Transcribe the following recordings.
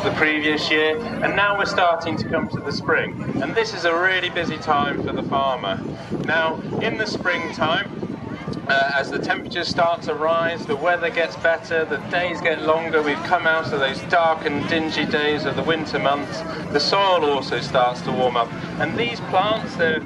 the previous year, and now we're starting to come to the spring, and this is a really busy time for the farmer. Now in the springtime, as the temperatures start to rise, the weather gets better, the days get longer, we've come out of those dark and dingy days of the winter months, the soil also starts to warm up, and these plants, they're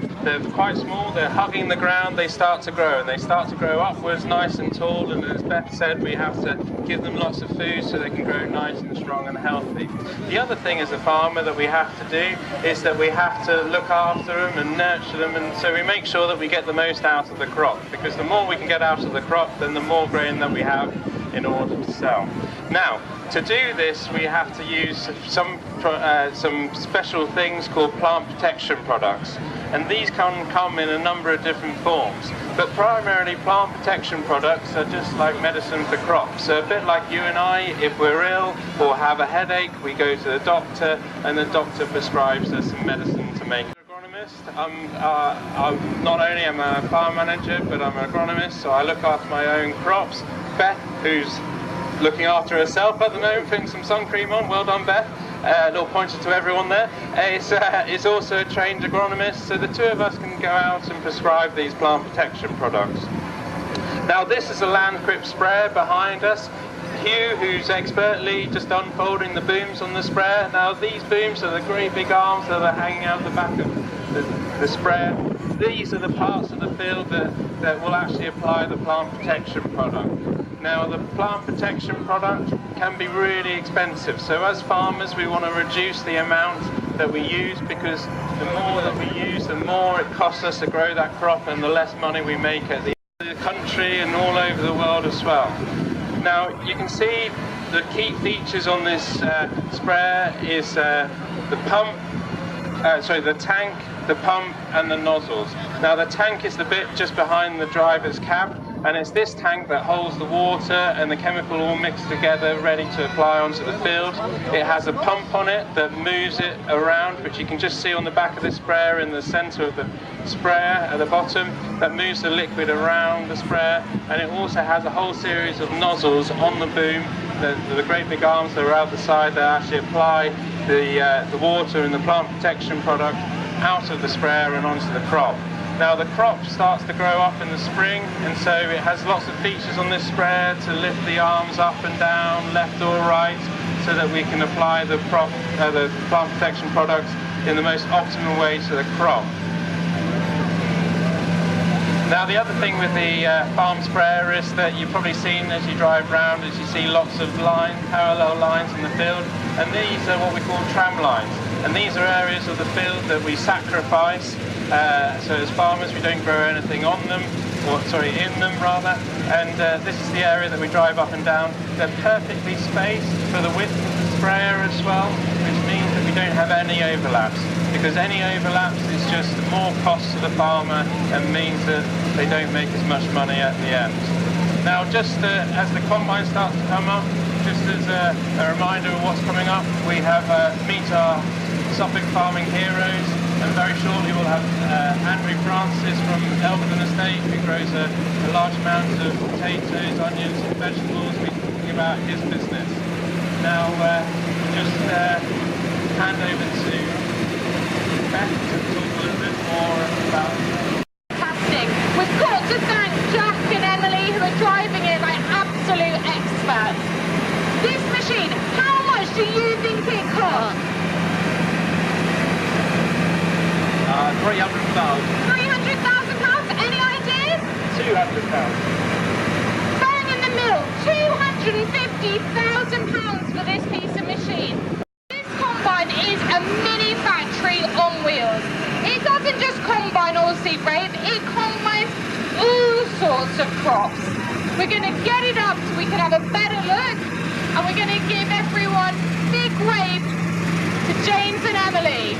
quite small, they're hugging the ground, they start to grow, and they start to grow upwards nice and tall, and as Beth said, we have to give them lots of food so they can grow nice and strong and healthy. The other thing as a farmer that we have to do is that we have to look after them and nurture them, and so we make sure that we get the most out of the crop, because the more we can get out of the crop, then the more grain that we have in order to sell. Now, to do this, we have to use some special things called plant protection products, and these can come in a number of different forms. But primarily, plant protection products are just like medicine for crops. So a bit like you and I, if we're ill or have a headache, we go to the doctor, and the doctor prescribes us some medicine to make. I'm not only am I a farm manager, but I'm an agronomist, so I look after my own crops. Beth, who's looking after herself at the moment, putting some sun cream on, well done Beth, a little pointer to everyone there, is also a trained agronomist, so the two of us can go out and prescribe these plant protection products. Now this is a land grip sprayer behind us. Hugh, who's expertly just unfolding the booms on the sprayer. Now these booms are the great big arms that are hanging out the back of the sprayer. These are the parts of the field that will actually apply the plant protection product. Now the plant protection product can be really expensive, so as farmers we want to reduce the amount that we use, because the more that we use, the more it costs us to grow that crop, and the less money we make at the end of the country and all over the world as well. Now you can see the key features on this sprayer is the tank, the pump and the nozzles. Now the tank is the bit just behind the driver's cab, and it's this tank that holds the water and the chemical all mixed together ready to apply onto the field. It has a pump on it that moves it around, which you can just see on the back of the sprayer in the centre of the sprayer at the bottom, that moves the liquid around the sprayer, and it also has a whole series of nozzles on the boom, the great big arms that are out the side that actually apply the water and the plant protection product out of the sprayer and onto the crop. Now the crop starts to grow up in the spring, and so it has lots of features on this sprayer to lift the arms up and down, left or right, so that we can apply the plant protection products in the most optimal way to the crop. Now the other thing with the farm sprayer is that you've probably seen as you drive around, as you see lots of lines, parallel lines in the field, and these are what we call tram lines. And these are areas of the field that we sacrifice, so as farmers we don't grow anything on them, or sorry, in them rather, and this is the area that we drive up and down. They're perfectly spaced for the width of the sprayer as well, which means that we don't have any overlaps, because any overlaps is just more cost to the farmer and means that they don't make as much money at the end. Now just as the combine starts to come up, just as a reminder of what's coming up, we have Meet Our Suffolk Farming Heroes, and very shortly we'll have Andrew Francis from Elverton Estate, who grows a large amount of potatoes, onions and vegetables. We're talking about his business. Now just hand over to Beth to talk a little bit more about it. Fantastic. We've got to thank Jack and Emily, who are driving it like absolute experts. This machine, how much do you think it costs? 300,000. £300,000? Any ideas? 200,000. Bang in the middle, £250,000 for this piece of machine. This combine is a mini factory on wheels. It doesn't just combine oilseed rape, it combines all sorts of crops. We're going to get it up so we can have a better look, and we're going to give everyone big wave to James and Emily.